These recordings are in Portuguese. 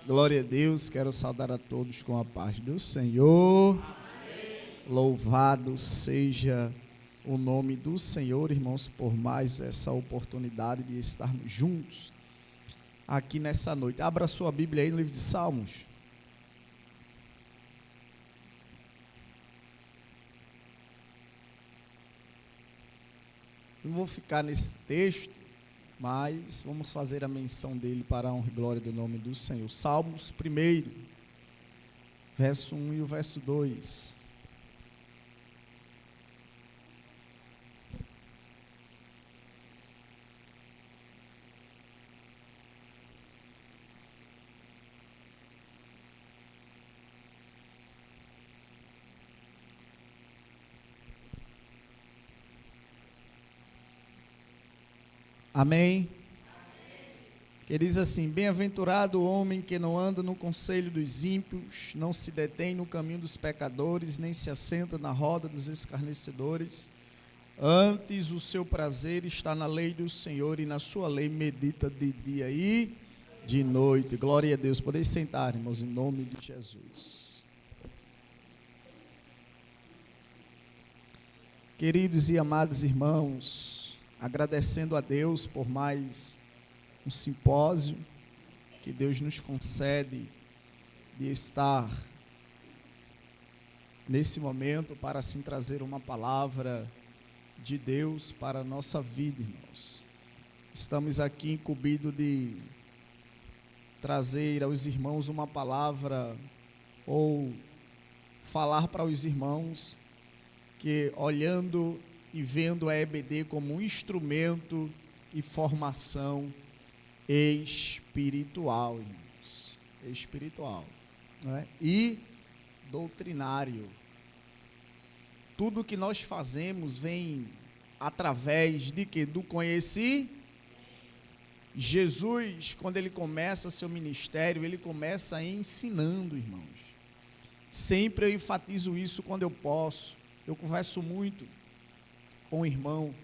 Glória a Deus, quero saudar a todos com a paz do Senhor. Amém. Louvado seja o nome do Senhor, irmãos, por mais essa oportunidade de estarmos juntos aqui nessa noite. Abra sua Bíblia aí no livro de Salmos. Não vou ficar nesse texto, mas vamos fazer a menção dele para a honra e glória do nome do Senhor. Salmos 1, verso 1 e o verso 2. Amém? Que diz assim: bem-aventurado o homem que não anda no conselho dos ímpios, não se detém no caminho dos pecadores, nem se assenta na roda dos escarnecedores. Antes o seu prazer está na lei do Senhor, e na sua lei medita de dia e de noite. Glória a Deus. Podeis sentar, irmãos, em nome de Jesus. Queridos e amados irmãos, agradecendo a Deus por mais um simpósio que Deus nos concede de estar nesse momento para assim trazer uma palavra de Deus para a nossa vida, irmãos. Estamos aqui incumbidos de trazer aos irmãos uma palavra ou falar para os irmãos que, olhando e vendo a EBD como um instrumento e formação espiritual, irmãos, espiritual, né? E doutrinário. Tudo que nós fazemos vem através de quê? Do conhecer. Jesus, quando ele começa seu ministério, ele começa ensinando, irmãos. Sempre eu enfatizo isso quando eu posso. Eu converso muito com um irmão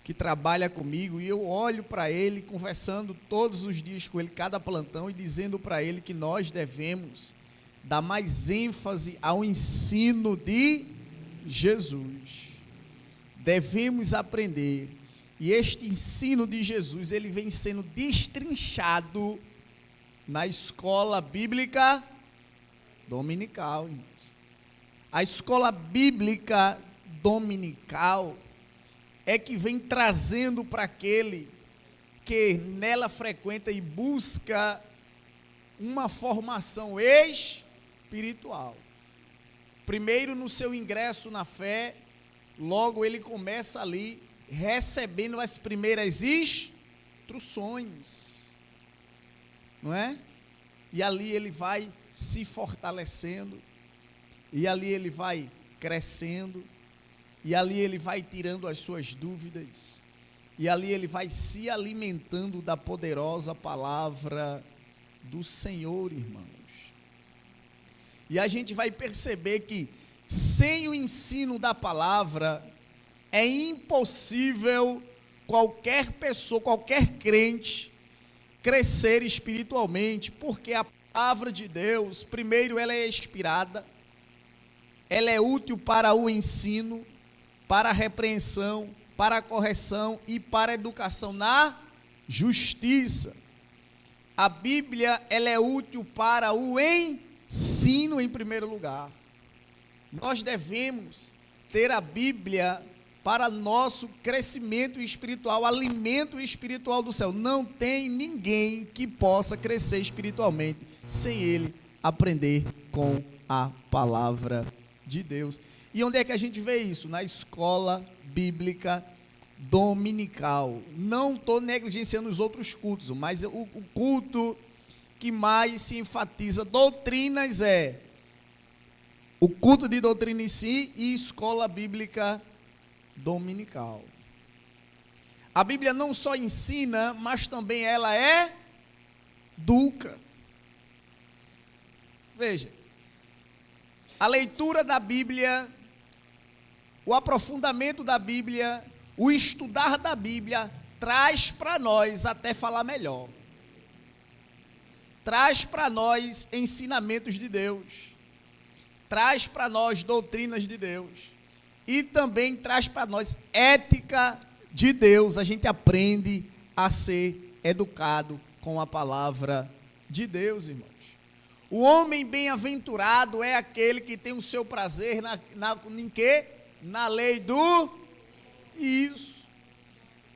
que trabalha comigo e eu olho para ele, conversando todos os dias com ele, cada plantão, e dizendo para ele que nós devemos dar mais ênfase ao ensino de Jesus. Devemos aprender, e este ensino de Jesus, ele vem sendo destrinchado na escola bíblica dominical, irmãos. A escola bíblica dominical é que vem trazendo para aquele que nela frequenta e busca uma formação espiritual. Primeiro, no seu ingresso na fé, logo ele começa ali recebendo as primeiras instruções, não é? E ali ele vai se fortalecendo, e ali ele vai crescendo, e ali ele vai tirando as suas dúvidas, e ali ele vai se alimentando da poderosa palavra do Senhor, irmãos. E a gente vai perceber que sem o ensino da palavra é impossível qualquer pessoa, qualquer crente crescer espiritualmente, porque a palavra de Deus, primeiro, ela é inspirada, ela é útil para o ensino, para a repreensão, para a correção e para a educação na justiça. A Bíblia, ela é útil para o ensino em primeiro lugar. Nós devemos ter a Bíblia para nosso crescimento espiritual, alimento espiritual do céu. Não tem ninguém que possa crescer espiritualmente sem ele aprender com a palavra de Deus. E onde é que a gente vê isso? Na escola bíblica dominical. Não estou negligenciando os outros cultos, mas o culto que mais se enfatiza doutrinas é o culto de doutrina em si e escola bíblica dominical. A Bíblia não só ensina, mas também ela educa. Veja, a leitura da Bíblia, o aprofundamento da Bíblia, o estudar da Bíblia, traz para nós até falar melhor. traz para nós ensinamentos de Deus, traz para nós doutrinas de Deus, e também traz para nós ética de Deus. A gente aprende a ser educado com a palavra de Deus, irmãos. O homem bem-aventurado é aquele que tem o seu prazer em quê? Na lei do... Isso.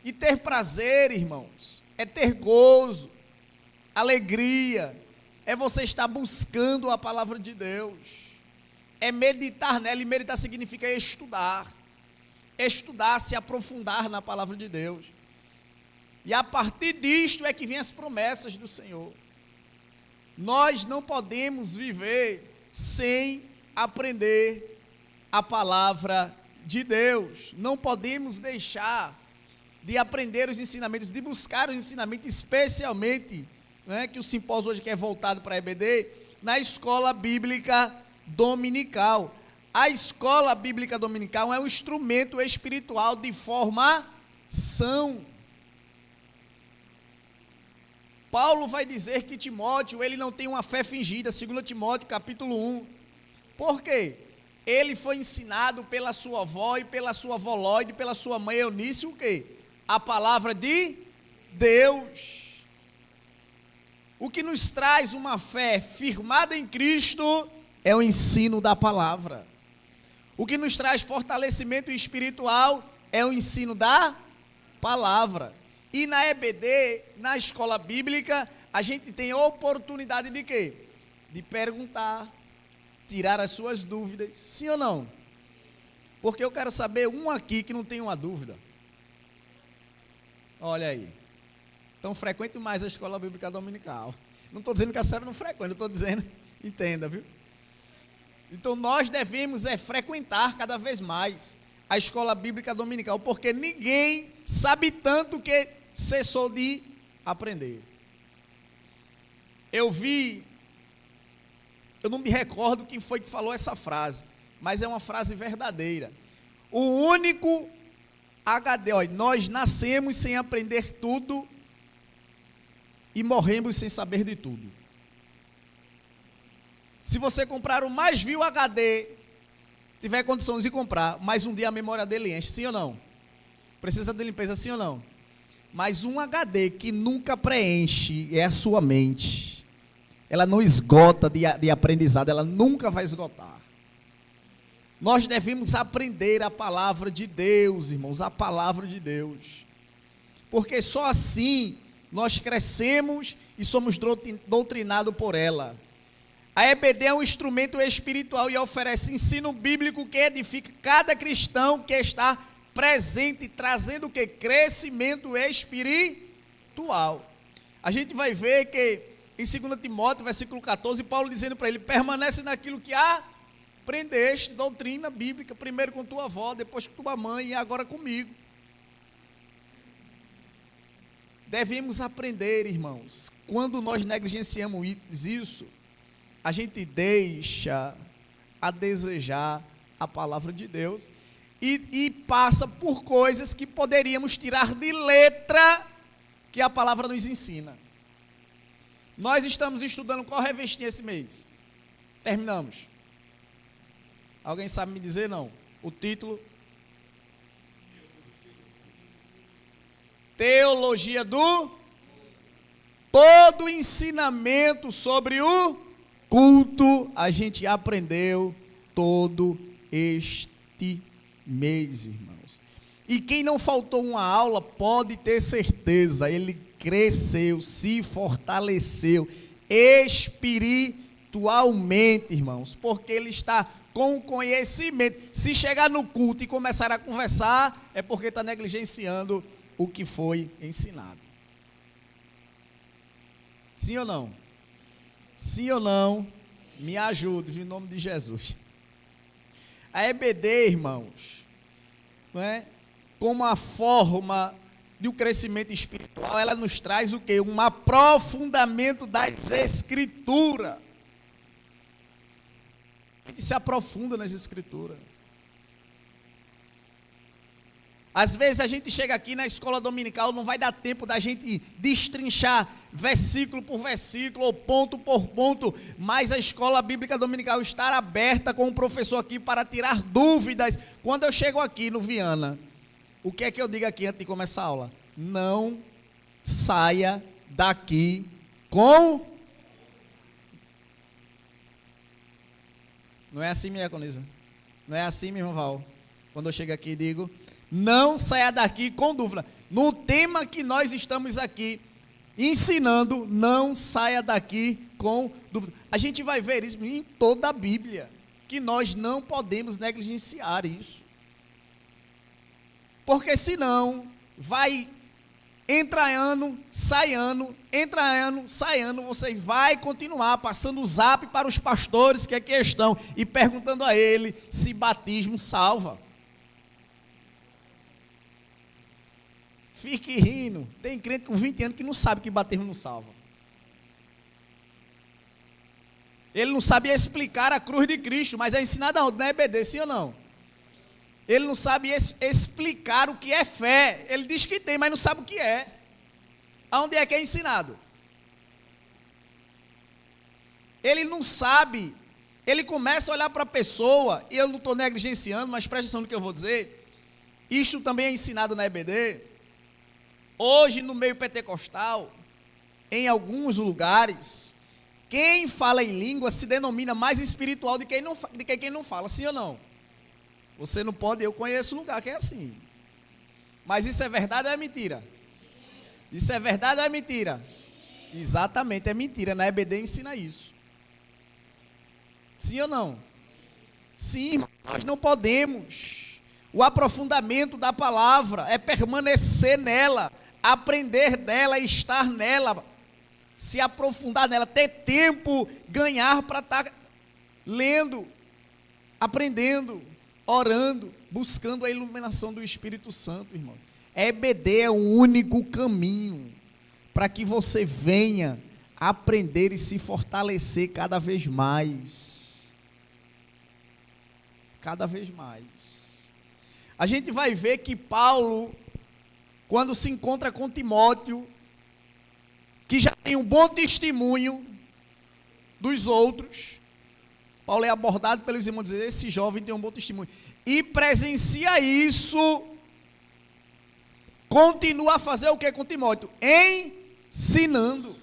E ter prazer, irmãos, é ter gozo, alegria, é você estar buscando a palavra de Deus, é meditar nela, e meditar significa estudar, se aprofundar na palavra de Deus, e a partir disto é que vem as promessas do Senhor. Nós não podemos viver sem aprender a palavra de Deus, não podemos deixar de aprender os ensinamentos, de buscar os ensinamentos, especialmente, né, que o simpósio hoje que é voltado para a EBD, na escola bíblica dominical. A escola bíblica dominical é um instrumento espiritual de formação. Paulo vai dizer que Timóteo, ele não tem uma fé fingida, 2 Timóteo capítulo 1. Por quê? Ele foi ensinado pela sua avó e pela sua avó Lóide, pela sua mãe Eunice, o quê? A palavra de Deus. O que nos traz uma fé firmada em Cristo é o ensino da palavra. O que nos traz fortalecimento espiritual é o ensino da palavra. E na EBD, na escola bíblica, a gente tem a oportunidade de quê? De perguntar, tirar as suas dúvidas, sim ou não? Porque eu quero saber um aqui que não tem uma dúvida. Olha aí. Então frequente mais a escola bíblica dominical. Não estou dizendo que a senhora não frequenta, eu estou dizendo, entenda, viu? Então nós devemos frequentar cada vez mais a escola bíblica dominical, porque ninguém sabe tanto que cessou de aprender. Eu não me recordo quem foi que falou essa frase, mas é uma frase verdadeira. O único HD, olha, nós nascemos sem aprender tudo e morremos sem saber de tudo. Se você comprar o mais vil HD, tiver condições de comprar, mas um dia a memória dele enche, sim ou não? Precisa de limpeza, sim ou não? Mas um HD que nunca preenche é a sua mente. Ela não esgota de aprendizado, ela nunca vai esgotar. Nós devemos aprender a palavra de Deus, irmãos, a palavra de Deus. Porque só assim nós crescemos e somos doutrinados por ela. A EBD é um instrumento espiritual e oferece ensino bíblico que edifica cada cristão que está presente, trazendo o que? Crescimento espiritual. A gente vai ver que em 2 Timóteo, versículo 14, Paulo dizendo para ele, permanece naquilo que aprendeste, doutrina bíblica, primeiro com tua avó, depois com tua mãe e agora comigo. Devemos aprender, irmãos. Quando nós negligenciamos isso, a gente deixa a desejar a palavra de Deus e passa por coisas que poderíamos tirar de letra que a palavra nos ensina. Nós estamos estudando qual revistinha esse mês? Terminamos. Alguém sabe me dizer? Não. O título? Teologia do... Todo ensinamento sobre o culto a gente aprendeu todo este mês, irmãos. E quem não faltou uma aula pode ter certeza, ele cresceu, se fortaleceu espiritualmente, irmãos, porque ele está com conhecimento. Se chegar no culto e começar a conversar, é porque está negligenciando o que foi ensinado. Sim ou não? Sim ou não? Me ajude, em nome de Jesus. A EBD, irmãos, não é? Como a forma de um crescimento espiritual, ela nos traz o quê? Um aprofundamento das Escrituras. A gente se aprofunda nas Escrituras. Às vezes a gente chega aqui na escola dominical, não vai dar tempo da gente destrinchar versículo por versículo ou ponto por ponto, mas a escola bíblica dominical está aberta com o professor aqui para tirar dúvidas. Quando eu chego aqui no Viana, o que é que eu digo aqui antes de começar a aula? Não saia daqui com... Não é assim, minha Conisa? Não é assim, meu irmão Val? Quando eu chego aqui digo... Não saia daqui com dúvida. No tema que nós estamos aqui ensinando, não saia daqui com dúvida. A gente vai ver isso em toda a Bíblia, que nós não podemos negligenciar isso. Porque senão vai entra ano, sai ano, você vai continuar passando o zap para os pastores que aqui estão e perguntando a ele se batismo salva. Fique rindo. Tem crente com 20 anos que não sabe que batismo não salva. Ele não sabe explicar a cruz de Cristo, mas é ensinado aonde? Na EBD, sim ou não? Ele não sabe explicar o que é fé. Ele diz que tem, mas não sabe o que é. Aonde é que é ensinado? Ele não sabe. Ele começa a olhar para a pessoa, e eu não estou negligenciando, mas presta atenção no que eu vou dizer. Isto também é ensinado na EBD. Hoje, no meio pentecostal, em alguns lugares, quem fala em língua se denomina mais espiritual do que quem não fala, sim ou não? Você não pode, eu conheço lugar que é assim. Mas isso é verdade ou é mentira? Isso é verdade ou é mentira? Exatamente, é mentira. Na EBD ensina isso. Sim ou não? Sim, nós não podemos. O aprofundamento da palavra é permanecer nela, aprender dela, estar nela, se aprofundar nela, ter tempo, ganhar para estar lendo, aprendendo, orando, buscando a iluminação do Espírito Santo, irmão. EBD é o único caminho para que você venha aprender e se fortalecer cada vez mais. Cada vez mais. A gente vai ver que Paulo, quando se encontra com Timóteo, que já tem um bom testemunho dos outros, Paulo é abordado pelos irmãos, dizendo, esse jovem tem um bom testemunho, e presencia isso, continua a fazer o que com Timóteo? Ensinando.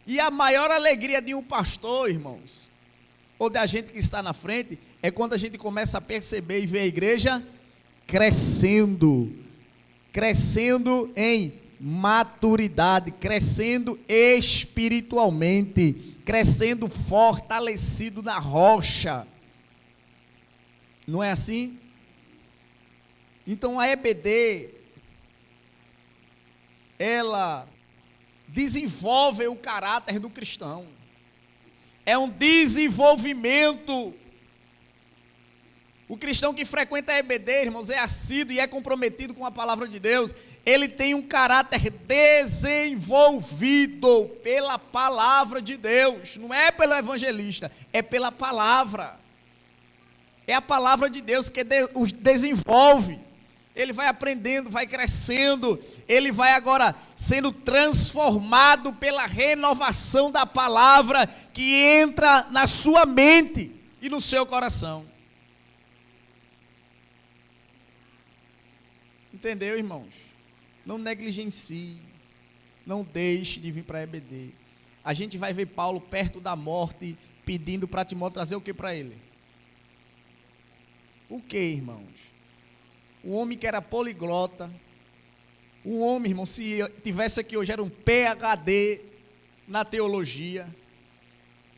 E a maior alegria de um pastor, irmãos, ou da gente que está na frente, é quando a gente começa a perceber e ver a igreja crescendo em maturidade, crescendo espiritualmente, crescendo fortalecido na rocha. Não é assim? Então a EBD, ela desenvolve o caráter do cristão. É um desenvolvimento. O cristão que frequenta a EBD, irmãos, é assíduo e é comprometido com a palavra de Deus. Ele tem um caráter desenvolvido pela palavra de Deus. Não é pelo evangelista, é pela palavra. É a palavra de Deus que os desenvolve. Ele vai aprendendo, vai crescendo, ele vai agora sendo transformado pela renovação da palavra que entra na sua mente e no seu coração. Entendeu, irmãos? Não negligencie, não deixe de vir para a EBD. A gente vai ver Paulo perto da morte, pedindo para Timóteo trazer o que para ele? O que, irmãos? Um homem que era poliglota, um homem, irmão, se tivesse aqui hoje, era um PhD na teologia,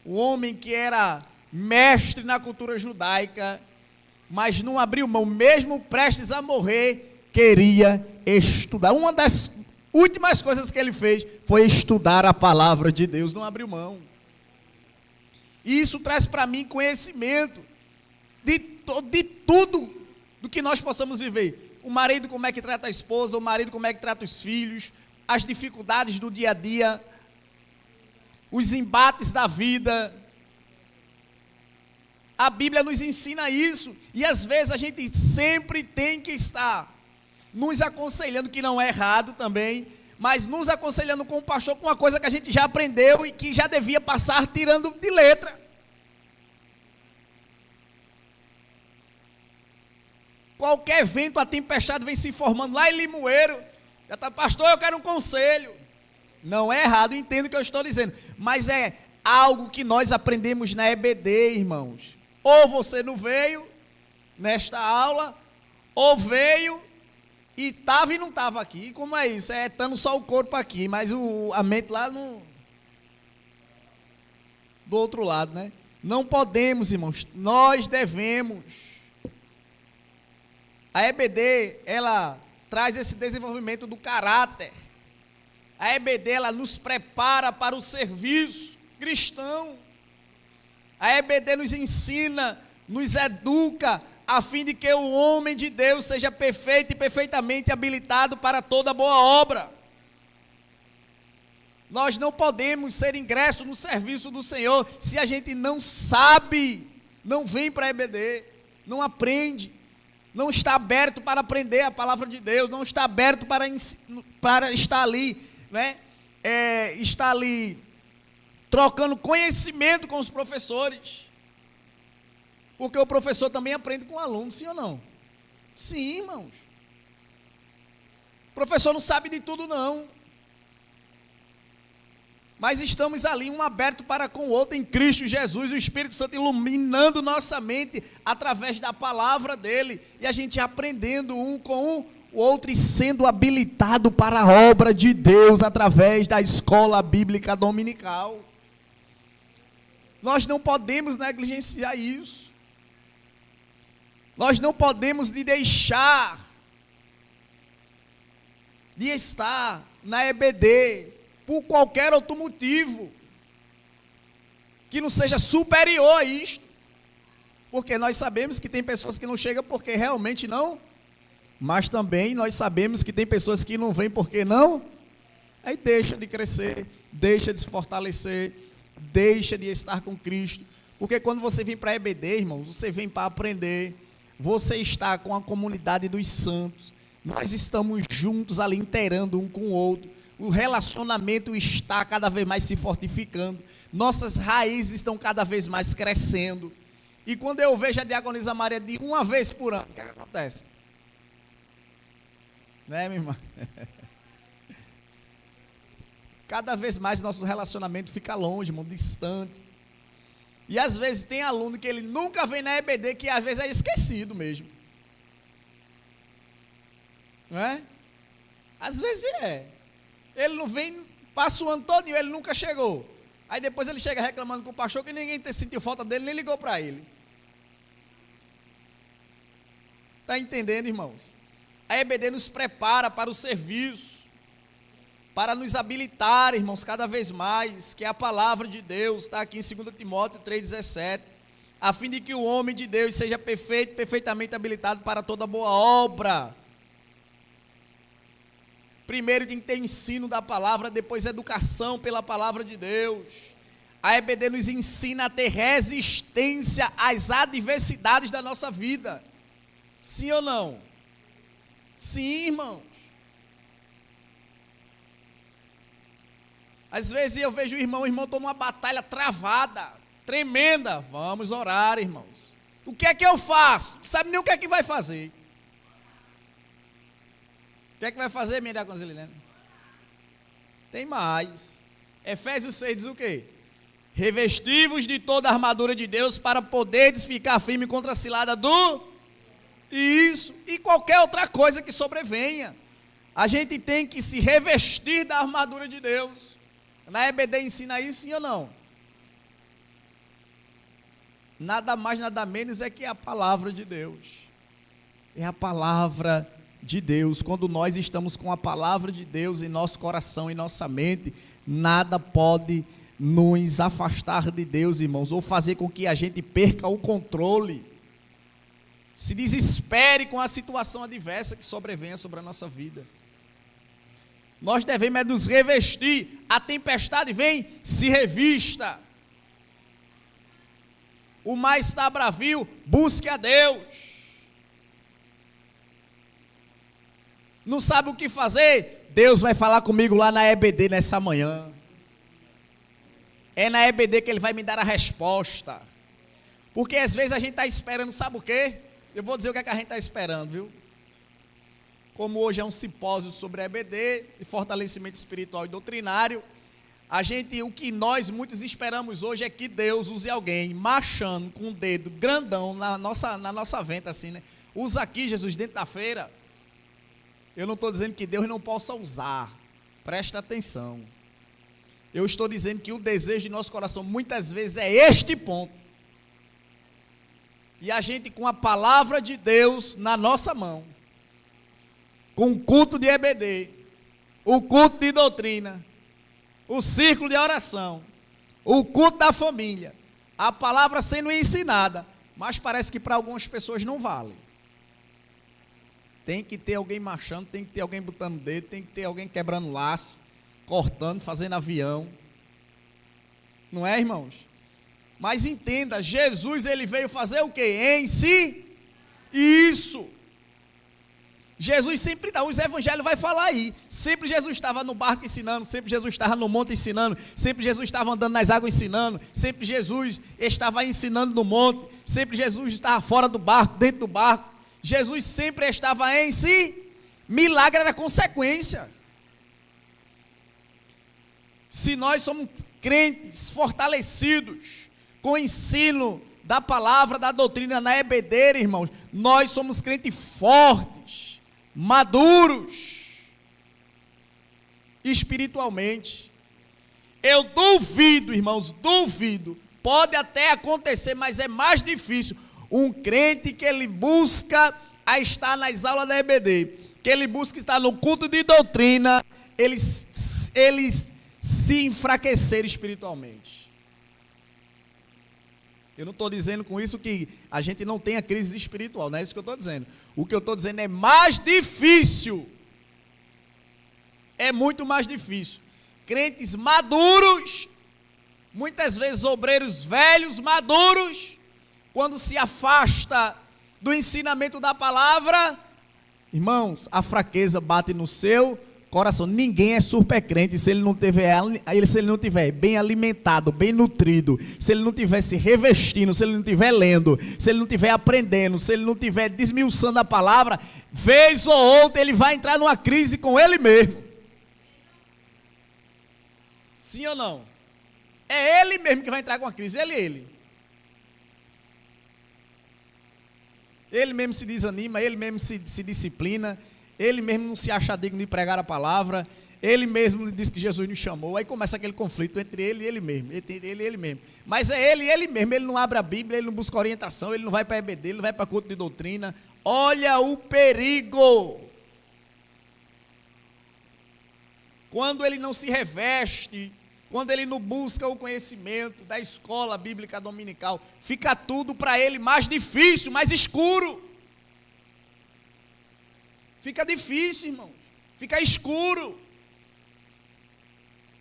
um homem que era mestre na cultura judaica, mas não abriu mão, mesmo prestes a morrer, queria estudar. Uma das últimas coisas que ele fez foi estudar a palavra de Deus, não abriu mão. E isso traz para mim conhecimento de tudo do que nós possamos viver. O marido como é que trata a esposa, o marido como é que trata os filhos, as dificuldades do dia a dia, os embates da vida. A Bíblia nos ensina isso, e às vezes a gente sempre tem que estar nos aconselhando, que não é errado também, mas nos aconselhando com o pastor com uma coisa que a gente já aprendeu e que já devia passar tirando de letra. Qualquer vento, a tempestade vem se formando lá em Limoeiro, já está, pastor, eu quero um conselho. Não é errado, entendo o que eu estou dizendo, mas é algo que nós aprendemos na EBD, irmãos. Ou você não veio nesta aula, ou veio e estava e não estava aqui. Como é isso? É estando só o corpo aqui, mas a mente lá no do outro lado, né? Não podemos, irmãos, nós devemos. A EBD, ela traz esse desenvolvimento do caráter. A EBD, ela nos prepara para o serviço cristão. A EBD nos ensina, nos educa, a fim de que o homem de Deus seja perfeito e perfeitamente habilitado para toda boa obra. Nós não podemos ser ingresso no serviço do Senhor se a gente não sabe, não vem para a EBD, não aprende, não está aberto para aprender a palavra de Deus, não está aberto para estar ali, né? Está ali trocando conhecimento com os professores, porque o professor também aprende com o aluno, sim ou não? Sim, irmãos. O professor não sabe de tudo, não, mas estamos ali, um aberto para com o outro em Cristo Jesus, o Espírito Santo iluminando nossa mente através da palavra dele, e a gente aprendendo um com o outro e sendo habilitado para a obra de Deus através da escola bíblica dominical. Nós não podemos negligenciar isso. Nós não podemos deixar de estar na EBD por qualquer outro motivo que não seja superior a isto, porque nós sabemos que tem pessoas que não chegam porque realmente não, mas também nós sabemos que tem pessoas que não vêm porque não, aí deixa de crescer, deixa de se fortalecer, deixa de estar com Cristo, porque quando você vem para a EBD, irmãos, você vem para aprender, você está com a comunidade dos santos, nós estamos juntos ali inteirando um com o outro, o relacionamento está cada vez mais se fortificando, nossas raízes estão cada vez mais crescendo, e quando eu vejo a Diaconisa Maria de uma vez por ano, o que acontece? Né, minha irmã? Cada vez mais nosso relacionamento fica longe, irmão, distante, e às vezes tem aluno que ele nunca vem na EBD, que às vezes é esquecido mesmo, não é? Às vezes ele não vem, passa o ano todo e ele nunca chegou. Aí depois ele chega reclamando com o pastor que ninguém sentiu falta dele, nem ligou para ele. Está entendendo, irmãos? A EBD nos prepara para o serviço, para nos habilitar, irmãos, cada vez mais, que é a palavra de Deus, está aqui em 2 Timóteo 3,17, a fim de que o homem de Deus seja perfeito, perfeitamente habilitado para toda boa obra. Primeiro tem que ter ensino da palavra, depois educação pela palavra de Deus. A EBD nos ensina a ter resistência às adversidades da nossa vida. Sim ou não? Sim, irmãos. Às vezes eu vejo o irmão está numa batalha travada, tremenda. Vamos orar, irmãos. O que é que eu faço? Não sabe nem o que é que vai fazer. O que é que vai fazer, minha Diaconisa Liliane? Tem mais. Efésios 6 diz o quê? Revesti-vos de toda a armadura de Deus para poderes ficar firme contra a cilada do... Isso, e qualquer outra coisa que sobrevenha. A gente tem que se revestir da armadura de Deus. Na EBD ensina isso, sim ou não? Nada mais, nada menos é que a palavra de Deus. É a palavra de Deus. Quando nós estamos com a palavra de Deus em nosso coração, em nossa mente, nada pode nos afastar de Deus, irmãos, ou fazer com que a gente perca o controle, se desespere com a situação adversa que sobrevenha sobre a nossa vida. Nós devemos nos revestir. A tempestade vem, se revista. O mar está bravio, busque a Deus. não sabe o que fazer, Deus vai falar comigo lá na EBD nessa manhã. É na EBD que Ele vai me dar a resposta. Porque às vezes a gente está esperando, sabe o quê? Eu vou dizer o que é que a gente está esperando, viu? Como hoje é um simpósio sobre EBD, e fortalecimento espiritual e doutrinário, o que nós muitos esperamos hoje é que Deus use alguém marchando com o dedo grandão na nossa venta assim, né? Usa aqui, Jesus, dentro da feira. Eu não estou dizendo que Deus não possa usar, presta atenção. Eu estou dizendo que o desejo de nosso coração muitas vezes é este ponto. E a gente com a palavra de Deus na nossa mão, com o culto de EBD, o culto de doutrina, o círculo de oração, o culto da família, a palavra sendo ensinada, mas parece que para algumas pessoas não vale. Tem que ter alguém marchando, tem que ter alguém botando dedo, tem que ter alguém quebrando laço, cortando, fazendo avião. Não é, irmãos? Mas entenda, Jesus ele veio fazer o quê? Em si? Isso. Jesus sempre está, os evangelhos vai falar aí, sempre Jesus estava no barco ensinando, sempre Jesus estava no monte ensinando, sempre Jesus estava andando nas águas ensinando, sempre Jesus estava ensinando no monte, sempre Jesus estava fora do barco, dentro do barco, Jesus sempre estava em si, milagre era consequência. Se nós somos crentes fortalecidos com o ensino da palavra, da doutrina na EBD, irmãos, nós somos crentes fortes, maduros espiritualmente. Eu duvido, irmãos, duvido, pode até acontecer, mas é mais difícil um crente que ele busca a estar nas aulas da EBD, que ele busca estar no culto de doutrina, eles se enfraquecer espiritualmente. Eu não estou dizendo com isso que a gente não tenha crise espiritual, não é isso que eu estou dizendo. O que eu estou dizendo é mais difícil. É muito mais difícil. Crentes maduros, muitas vezes obreiros velhos, maduros, quando se afasta do ensinamento da palavra, irmãos, a fraqueza bate no seu coração. Ninguém é super crente se ele não tiver bem alimentado, bem nutrido, se ele não estiver se revestindo, se ele não estiver lendo, se ele não estiver aprendendo, se ele não estiver desmiuçando a palavra, vez ou outra ele vai entrar numa crise com ele mesmo. Sim ou não? É ele mesmo que vai entrar com a crise, ele. Ele mesmo se desanima, ele mesmo se disciplina, ele mesmo não se acha digno de pregar a palavra, ele mesmo diz que Jesus nos chamou, aí começa aquele conflito entre ele e ele mesmo, mas é ele mesmo, ele não abre a Bíblia, ele não busca orientação, ele não vai para a EBD, ele não vai para culto de doutrina. Olha o perigo, quando ele não se reveste, quando ele não busca o conhecimento da escola bíblica dominical, fica tudo para ele mais difícil, mais escuro. Fica difícil, irmão. Fica escuro.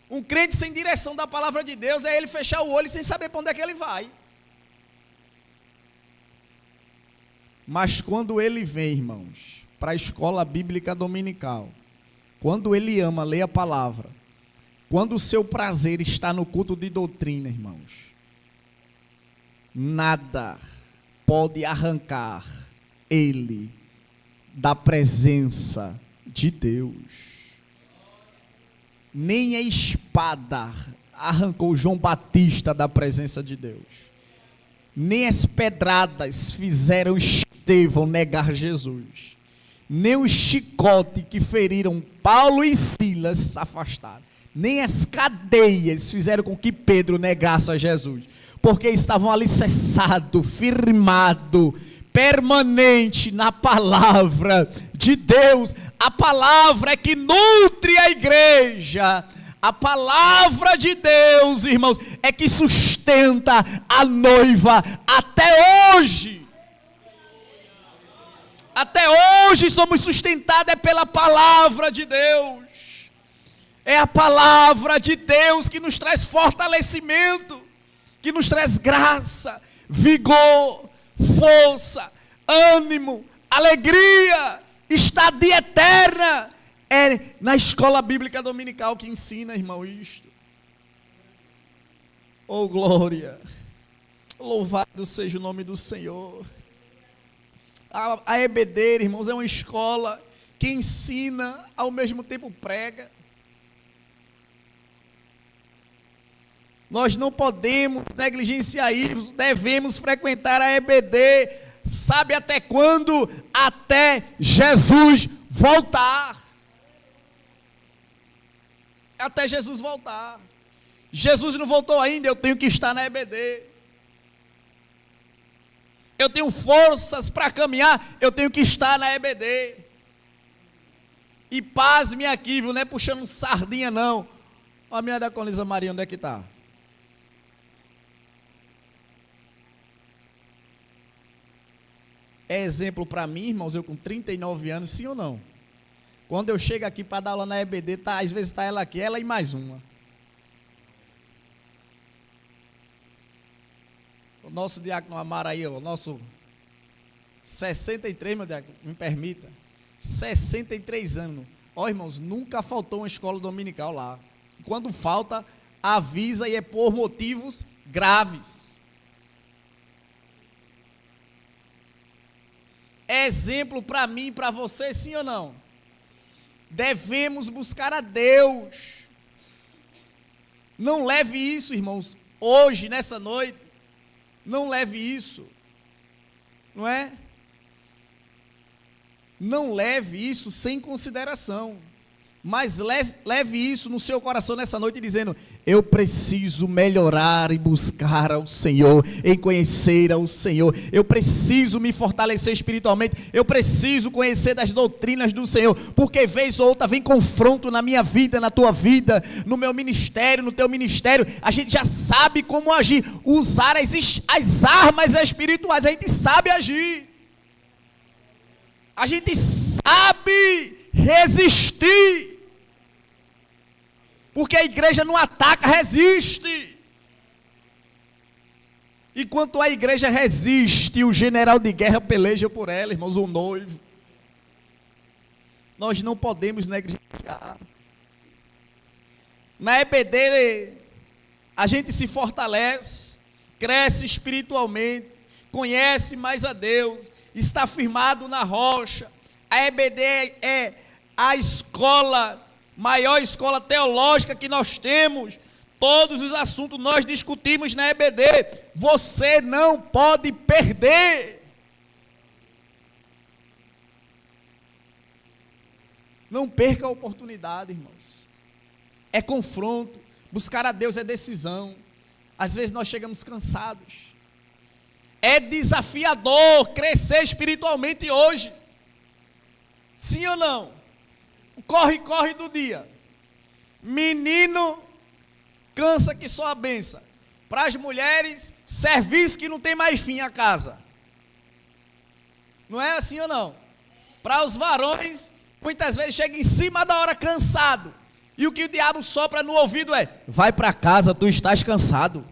Um crente sem direção da palavra de Deus é ele fechar o olho sem saber para onde é que ele vai. Mas quando ele vem, irmãos, para a escola bíblica dominical, quando ele ama ler a palavra, quando o seu prazer está no culto de doutrina, irmãos, nada pode arrancar ele da presença de Deus. Nem a espada arrancou João Batista da presença de Deus. Nem as pedradas fizeram Estevão negar Jesus. Nem o chicote que feriram Paulo e Silas se afastaram. Nem as cadeias fizeram com que Pedro negasse a Jesus. Porque estavam alicerçados, firmados, permanente na palavra de Deus. A palavra é que nutre a igreja. A palavra de Deus, irmãos, é que sustenta a noiva até hoje. Até hoje somos sustentados pela palavra de Deus. É a palavra de Deus que nos traz fortalecimento, que nos traz graça, vigor, força, ânimo, alegria, estadia eterna. É na escola bíblica dominical que ensina, irmão, isto. Oh, glória! Louvado seja o nome do Senhor. A EBD, irmãos, é uma escola que ensina, ao mesmo tempo prega. Nós não podemos negligenciar isso, devemos frequentar a EBD. Sabe até quando? Até Jesus voltar. Até Jesus voltar. Jesus não voltou ainda, eu tenho que estar na EBD. Eu tenho forças para caminhar, eu tenho que estar na EBD. E pasme aqui, viu? Não é puxando sardinha, não. Ó, a minha diaconisa Maria, onde é que está? É exemplo para mim, irmãos, eu com 39 anos, sim ou não? Quando eu chego aqui para dar aula na EBD, às vezes está ela aqui, ela e mais uma. O nosso diácono Amaro aí, o nosso 63, meu diácono, me permita, 63 anos. Ó, irmãos, nunca faltou uma escola dominical lá. Quando falta, avisa e é por motivos graves. É exemplo para mim e para você, sim ou não? Devemos buscar a Deus. Não leve isso, irmãos, hoje, nessa noite, não leve isso, não é? Não leve isso sem consideração, mas leve isso no seu coração nessa noite dizendo, eu preciso melhorar e buscar ao Senhor, em conhecer ao Senhor, eu preciso me fortalecer espiritualmente, eu preciso conhecer das doutrinas do Senhor, porque vez ou outra vem confronto na minha vida, na tua vida, no meu ministério, no teu ministério, a gente já sabe como agir, usar as armas espirituais, a gente sabe agir, a gente sabe resistir, porque a igreja não ataca, resiste. Enquanto a igreja resiste, o general de guerra peleja por ela, irmãos, o noivo. Nós não podemos negligenciar. Na EBD, a gente se fortalece, cresce espiritualmente, conhece mais a Deus, está firmado na rocha. A EBD é a escola, maior escola teológica que nós temos. Todos os assuntos nós discutimos na EBD. Você não pode perder. Não perca a oportunidade, irmãos. É confronto. Buscar a Deus é decisão. Às vezes nós chegamos cansados. É desafiador crescer espiritualmente hoje. Sim ou não? Corre do dia. Menino, cansa que só a benção. Para as mulheres, serviço que não tem mais fim a casa. Não é assim ou não? Para os varões, muitas vezes chega em cima da hora cansado. E o que o diabo sopra no ouvido é, vai para casa, tu estás cansado.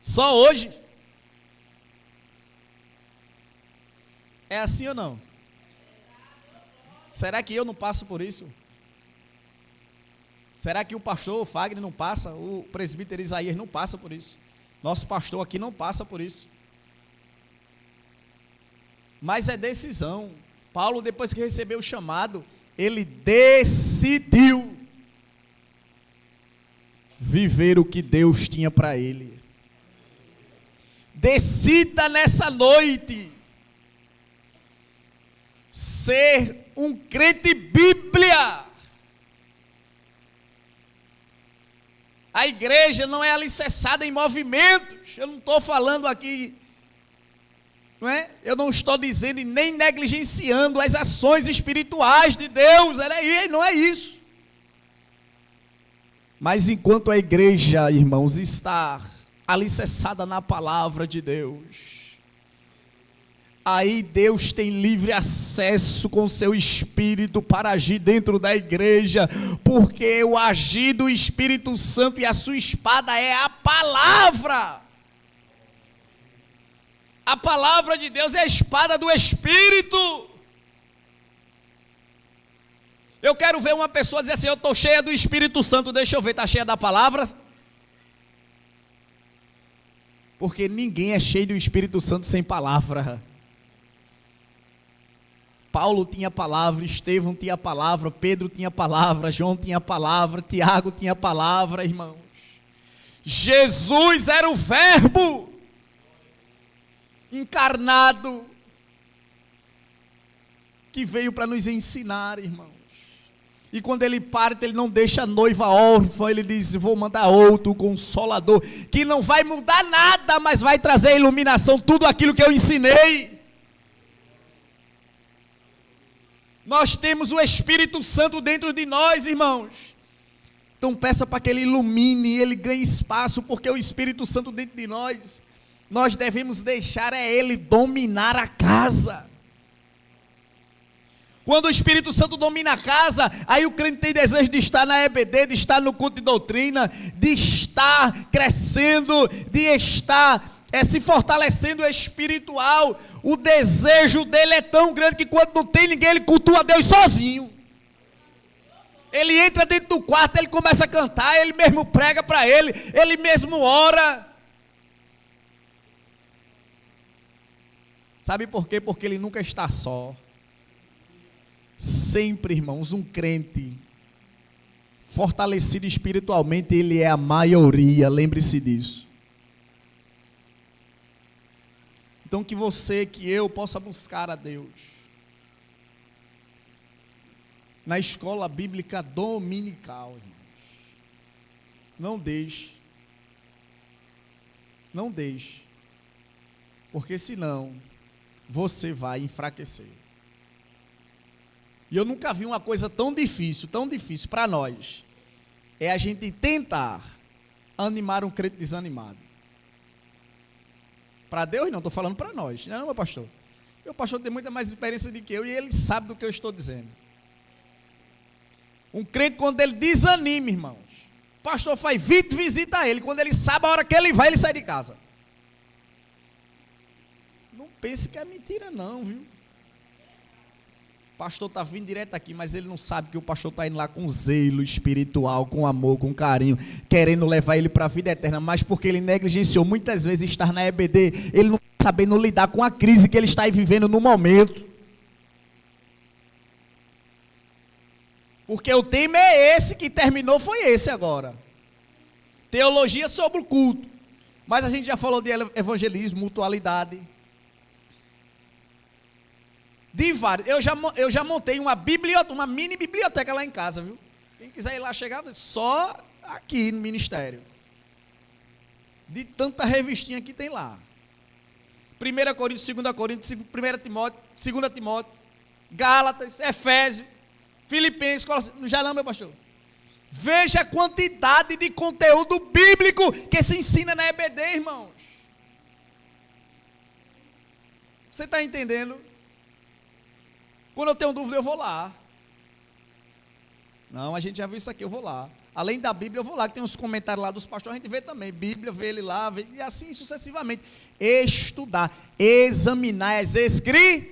Só hoje. É assim ou não? Será que eu não passo por isso? Será que o pastor Fagner não passa? O presbítero Isaías não passa por isso? Nosso pastor aqui não passa por isso. Mas é decisão. Paulo, depois que recebeu o chamado, ele decidiu viver o que Deus tinha para ele. Decida nessa noite ser um crente Bíblia. A igreja não é alicerçada em movimentos. Eu não estou falando aqui, não é? Eu não estou dizendo e nem negligenciando as ações espirituais de Deus. Não é isso. Mas enquanto a igreja, irmãos, está alicerçada na palavra de Deus, aí Deus tem livre acesso com seu Espírito para agir dentro da igreja, porque o agir do Espírito Santo e a sua espada é a palavra. A palavra de Deus é a espada do Espírito. Eu quero ver uma pessoa dizer assim, eu estou cheia do Espírito Santo, deixa eu ver, está cheia da palavra? Porque ninguém é cheio do Espírito Santo sem palavra. Paulo tinha palavra, Estevão tinha palavra, Pedro tinha palavra, João tinha palavra, Tiago tinha palavra, irmãos. Jesus era o Verbo encarnado que veio para nos ensinar, irmãos. E quando ele parte, ele não deixa a noiva órfã, ele diz, vou mandar outro Consolador, que não vai mudar nada, mas vai trazer a iluminação, tudo aquilo que eu ensinei. Nós temos o Espírito Santo dentro de nós, irmãos. Então peça para que ele ilumine, ele ganhe espaço, porque o Espírito Santo dentro de nós, nós devemos deixar ele dominar a casa. Quando o Espírito Santo domina a casa, aí o crente tem desejo de estar na EBD, de estar no culto de doutrina, de estar crescendo, de estar se fortalecendo espiritual. O desejo dele é tão grande que quando não tem ninguém, ele cultua a Deus sozinho. Ele entra dentro do quarto, ele começa a cantar, ele mesmo prega para ele mesmo ora. Sabe por quê? Porque ele nunca está só. Sempre, irmãos, um crente fortalecido espiritualmente, ele é a maioria, lembre-se disso. Então que você, que eu possa buscar a Deus na escola bíblica dominical, irmãos. Não deixe, porque senão você vai enfraquecer. E eu nunca vi uma coisa tão difícil para nós, é a gente tentar animar um crente desanimado. Para Deus não, estou falando para nós, não é, meu pastor? Meu pastor tem muita mais experiência do que eu, e ele sabe do que eu estou dizendo. Um crente, quando ele desanima, irmãos, o pastor faz 20 visitas a ele, quando ele sabe a hora que ele vai, ele sai de casa. Não pense que é mentira não, viu? O pastor está vindo direto aqui, mas ele não sabe que o pastor está indo lá com zelo espiritual, com amor, com carinho, querendo levar ele para a vida eterna, mas porque ele negligenciou muitas vezes estar na EBD, ele não está sabendo lidar com a crise que ele está vivendo no momento. Porque o tema é esse, que terminou foi esse agora. Teologia sobre o culto. Mas a gente já falou de evangelismo, mutualidade. De vários. Eu já montei uma mini biblioteca lá em casa, viu? Quem quiser ir lá chegar, só aqui no ministério. De tanta revistinha que tem lá. 1 Coríntios, 2 Coríntios, 1 Timóteo, 2 Timóteo, Gálatas, Efésios, Filipenses, já não, meu pastor. Veja a quantidade de conteúdo bíblico que se ensina na EBD, irmãos. Você está entendendo? Quando eu tenho dúvida, eu vou lá. Não, a gente já viu isso aqui, eu vou lá. Além da Bíblia, eu vou lá, que tem uns comentários lá dos pastores, a gente vê também. Bíblia, vê ele lá, vê, e assim sucessivamente. Estudar, examinar as Escrituras.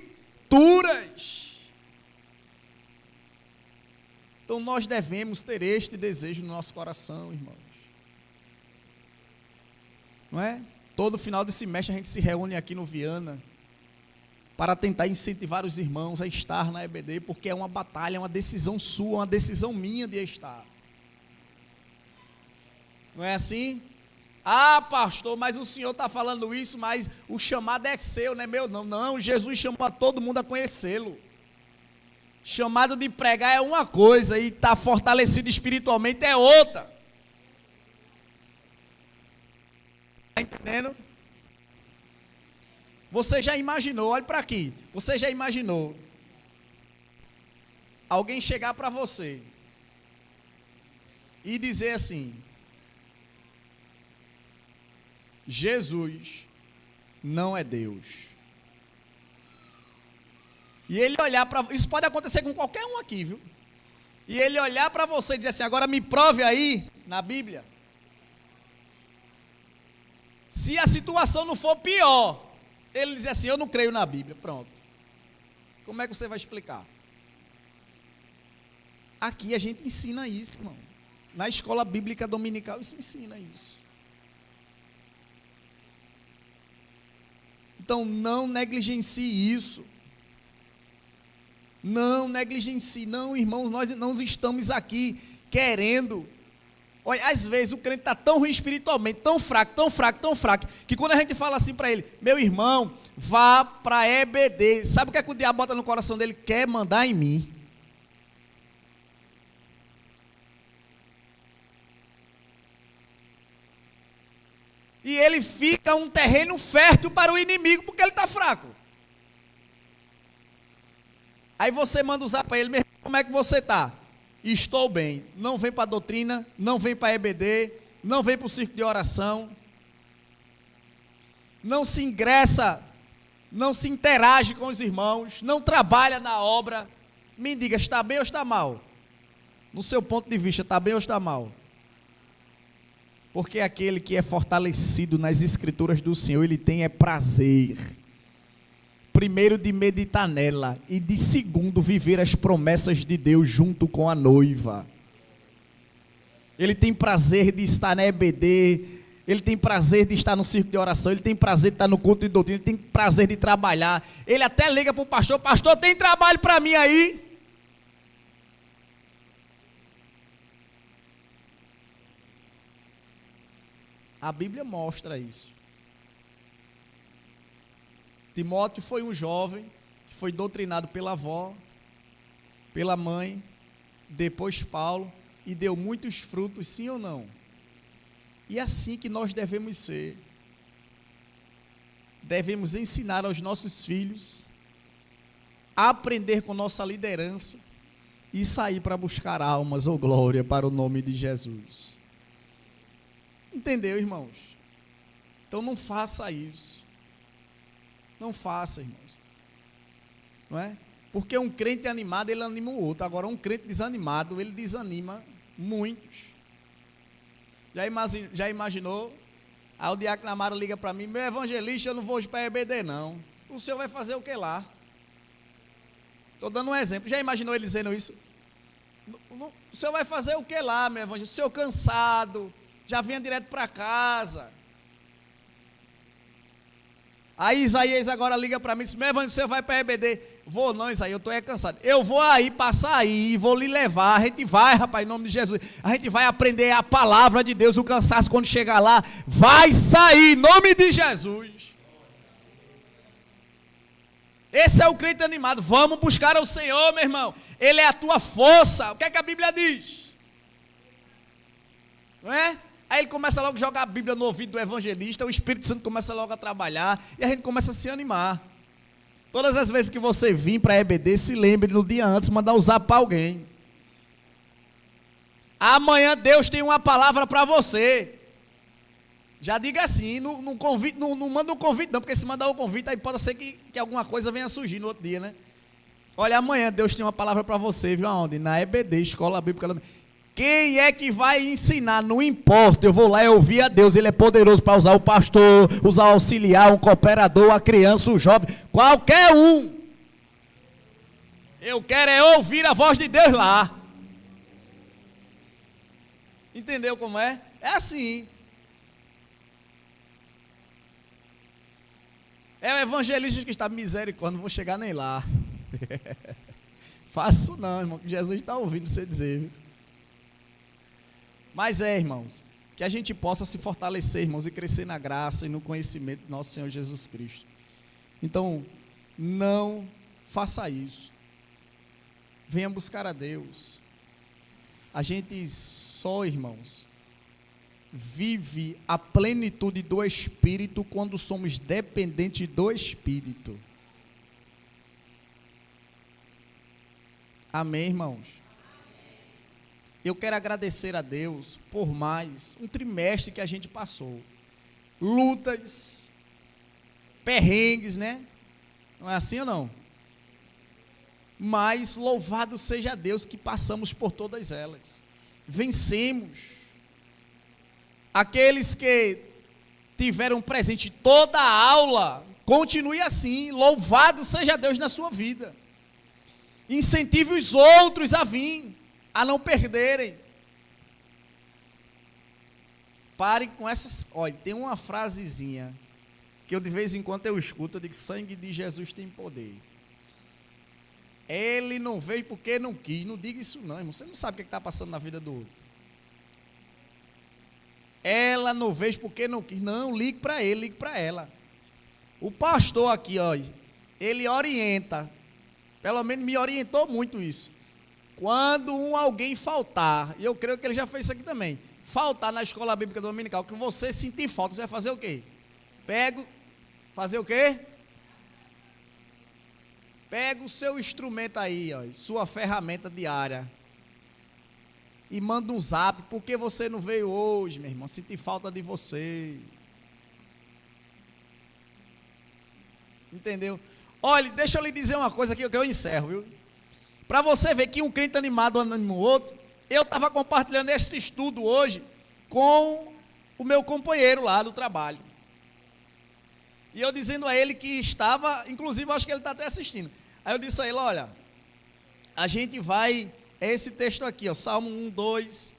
Então nós devemos ter este desejo no nosso coração, irmãos. Não é? Todo final de semestre a gente se reúne aqui no Viana para tentar incentivar os irmãos a estar na EBD, porque é uma batalha, é uma decisão sua, uma decisão minha de estar. Não é assim? Ah, pastor, mas o senhor está falando isso, mas o chamado é seu, não é meu? Não, não, Jesus chamou a todo mundo a conhecê-lo. Chamado de pregar é uma coisa, e estar fortalecido espiritualmente é outra. Está entendendo? Você já imaginou, olhe para aqui, você já imaginou alguém chegar para você e dizer assim: Jesus não é Deus. E ele olhar para... Isso pode acontecer com qualquer um aqui, viu? E ele olhar para você e dizer assim: agora me prove aí, na Bíblia. Se a situação não for pior, ele diz assim: eu não creio na Bíblia, pronto. Como é que você vai explicar? Aqui a gente ensina isso, irmão. Na escola bíblica dominical se ensina isso. Então não negligencie isso. Não negligencie. Não, irmãos, nós não estamos aqui querendo. Olha, às vezes o crente está tão ruim espiritualmente, tão fraco, que quando a gente fala assim para ele, meu irmão, vá para EBD. Sabe o que é que o diabo bota no coração dele? Quer mandar em mim. E ele fica um terreno fértil para o inimigo, porque ele está fraco. Aí você manda usar para ele, meu irmão, como é que você está? Estou bem. Não vem para a doutrina, não vem para a EBD, não vem para o circo de oração, não se ingressa, não se interage com os irmãos, não trabalha na obra. Me diga, está bem ou está mal? No seu ponto de vista, está bem ou está mal? Porque aquele que é fortalecido nas escrituras do Senhor, ele tem prazer, primeiro de meditar nela, e de segundo, viver as promessas de Deus junto com a noiva. Ele tem prazer de estar na EBD, ele tem prazer de estar no circo de oração, ele tem prazer de estar no culto de doutrina, ele tem prazer de trabalhar. Ele até liga para o pastor, pastor, tem trabalho para mim aí? A Bíblia mostra isso. Timóteo foi um jovem que foi doutrinado pela avó, pela mãe, depois Paulo, e deu muitos frutos, sim ou não? E é assim que nós devemos ser. Devemos ensinar aos nossos filhos, aprender com nossa liderança e sair para buscar almas ou glória para o nome de Jesus. Entendeu, irmãos? Então não faça isso. Não faça, irmãos. Não é? Porque um crente animado, ele anima o outro. Agora, um crente desanimado, ele desanima muitos. Já imaginou? Aí o diácono Amaro liga para mim, meu evangelista, eu não vou hoje para a EBD não. O senhor vai fazer o que lá? Estou dando um exemplo. Já imaginou ele dizendo isso? O senhor vai fazer o que lá, meu evangelista? O senhor cansado, já vinha direto para casa. Aí Isaías agora liga para mim e diz, meu evangelista, você vai para a EBD? Vou não, Isaías, eu estou cansado. Eu vou aí, passar aí, vou lhe levar. A gente vai, rapaz, em nome de Jesus. A gente vai aprender a palavra de Deus. O cansaço, quando chegar lá, vai sair, em nome de Jesus. Esse é o crente animado. Vamos buscar ao Senhor, meu irmão. Ele é a tua força. O que é que a Bíblia diz? Não é? Aí ele começa logo a jogar a Bíblia no ouvido do evangelista, o Espírito Santo começa logo a trabalhar, e a gente começa a se animar. Todas as vezes que você vir para a EBD, se lembre no dia antes, mandar um zap para alguém. Amanhã Deus tem uma palavra para você. Já diga assim, não manda um convite não, porque se mandar um convite, aí pode ser que alguma coisa venha surgir no outro dia, né? Olha, amanhã Deus tem uma palavra para você, viu aonde? Na EBD, Escola Bíblica. Quem é que vai ensinar? Não importa, eu vou lá e ouvir a Deus, Ele é poderoso para usar o pastor, usar o auxiliar, um cooperador, a criança, o jovem, qualquer um. Eu quero é ouvir a voz de Deus lá. Entendeu como é? É assim. É o evangelista que está, misericórdia, não vou chegar nem lá. Faço não, irmão, que Jesus está ouvindo você dizer, viu? Mas irmãos, que a gente possa se fortalecer, irmãos, e crescer na graça e no conhecimento do nosso Senhor Jesus Cristo. Então, não faça isso. Venha buscar a Deus. A gente só, irmãos, vive a plenitude do Espírito quando somos dependentes do Espírito. Amém, irmãos? Eu quero agradecer a Deus por mais um trimestre que a gente passou. Lutas, perrengues, né? Não é assim ou não? Mas louvado seja Deus que passamos por todas elas. Vencemos. Aqueles que tiveram presente toda a aula, continue assim. Louvado seja Deus na sua vida. Incentive os outros a vir. a não perderem. Parem com essas. Olha, tem uma frasezinha que eu de vez em quando eu escuto, eu digo: sangue de Jesus tem poder. Ele não veio porque não quis. Não diga isso não, irmão. Você não sabe o que está passando na vida do outro. Ela não veio porque não quis. Não, ligue para ele, ligue para ela. O pastor aqui, ó, ele orienta, pelo menos me orientou muito isso. Quando alguém faltar, e eu creio que ele já fez isso aqui também, faltar na escola bíblica dominical, que você sentir falta, você vai fazer o quê? Fazer o quê? Pega o seu instrumento aí, ó, sua ferramenta diária, e manda um zap: por que você não veio hoje, meu irmão? Senti falta de você. Entendeu? Olha, deixa eu lhe dizer uma coisa aqui que eu encerro, viu? Para você ver que um crente animado anima o outro, eu estava compartilhando esse estudo hoje com o meu companheiro lá do trabalho. E eu dizendo a ele que estava, inclusive acho que ele está até assistindo. Aí eu disse a ele: olha, a gente vai, é esse texto aqui, ó, Salmo 1, 2,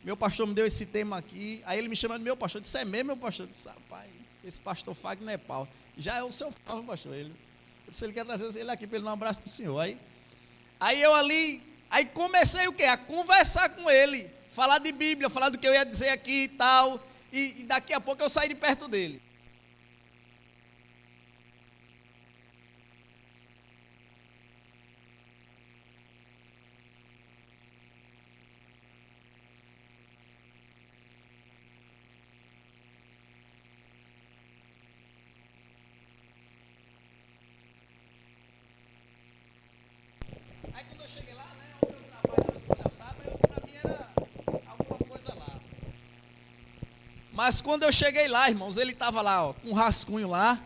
meu pastor me deu esse tema aqui. Aí ele me chama de meu pastor, eu disse: é mesmo, meu pastor? Eu disse: rapaz, esse pastor Fagner é pau. Já é o seu pau, pastor. Ele, se ele quer trazer ele aqui para ele dar um abraço do senhor. Aí eu ali, aí comecei o quê? A conversar com ele, falar de Bíblia, falar do que eu ia dizer aqui e tal, e daqui a pouco eu saí de perto dele. Aí quando eu cheguei lá, né, o meu trabalho, você já sabe, para mim era alguma coisa lá. Mas quando eu cheguei lá, irmãos, ele estava lá, ó, com um rascunho lá,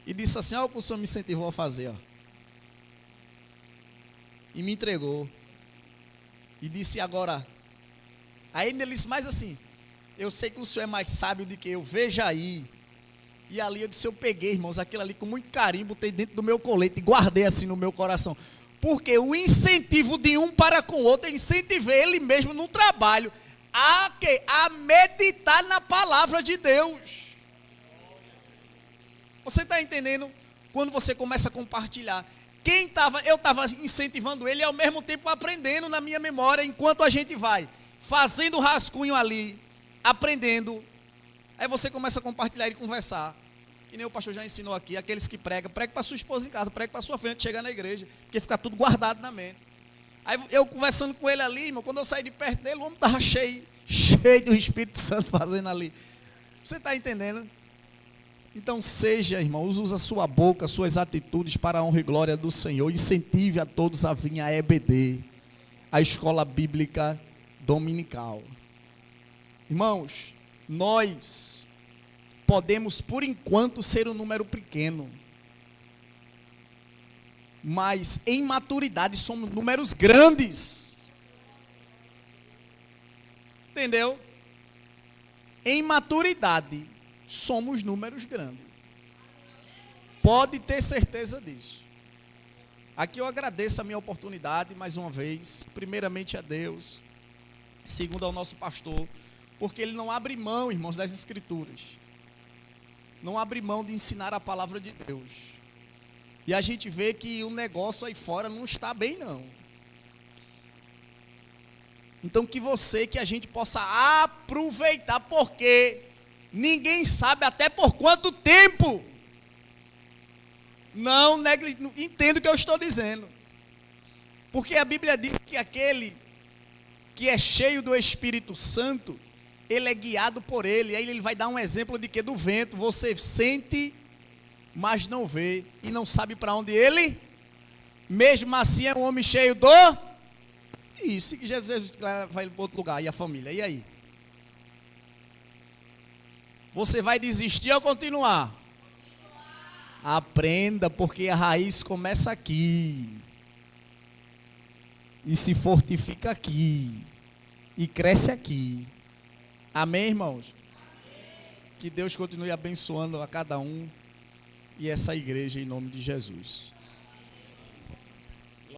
e disse assim: olha o que o senhor me incentivou a fazer, ó. E me entregou. E disse: agora. Aí ele disse mais assim: eu sei que o senhor é mais sábio do que eu, veja aí. E ali eu disse: eu peguei, irmãos, aquilo ali com muito carinho, botei dentro do meu colete e guardei assim no meu coração. Porque o incentivo de um para com o outro, eu incentivei ele mesmo no trabalho a meditar na palavra de Deus. Você está entendendo? Quando você começa a compartilhar, eu estava incentivando ele e ao mesmo tempo aprendendo na minha memória, enquanto a gente vai fazendo rascunho ali, aprendendo. Aí você começa a compartilhar e conversar. Que nem o pastor já ensinou aqui: aqueles que pregam, pregue para sua esposa em casa, pregue para sua frente, chegar na igreja, porque fica tudo guardado na mente. Aí eu conversando com ele ali, irmão, quando eu saí de perto dele, o homem estava cheio do Espírito Santo fazendo ali. Você está entendendo? Então seja, irmão, use a sua boca, suas atitudes para a honra e glória do Senhor. Incentive a todos a vir à EBD, a Escola Bíblica Dominical. Irmãos, nós podemos, por enquanto, ser um número pequeno, mas em maturidade somos números grandes. Entendeu? Em maturidade somos números grandes. Pode ter certeza disso. Aqui eu agradeço a minha oportunidade mais uma vez, primeiramente a Deus, segundo ao nosso pastor, porque ele não abre mão, irmãos, das Escrituras. Não abre mão de ensinar a palavra de Deus. E a gente vê que o negócio aí fora não está bem, não. Então que a gente possa aproveitar, porque ninguém sabe até por quanto tempo. Não entendo o que eu estou dizendo. Porque a Bíblia diz que aquele que é cheio do Espírito Santo, ele é guiado por ele. Aí ele vai dar um exemplo de que do vento você sente, mas não vê, e não sabe para onde ele. Mesmo assim é um homem cheio do. Isso, que Jesus vai para outro lugar, e a família, e aí? Você vai desistir ou continuar? Aprenda, porque a raiz começa aqui, e se fortifica aqui, e cresce aqui. Amém, irmãos? Amém. Que Deus continue abençoando a cada um e essa igreja em nome de Jesus.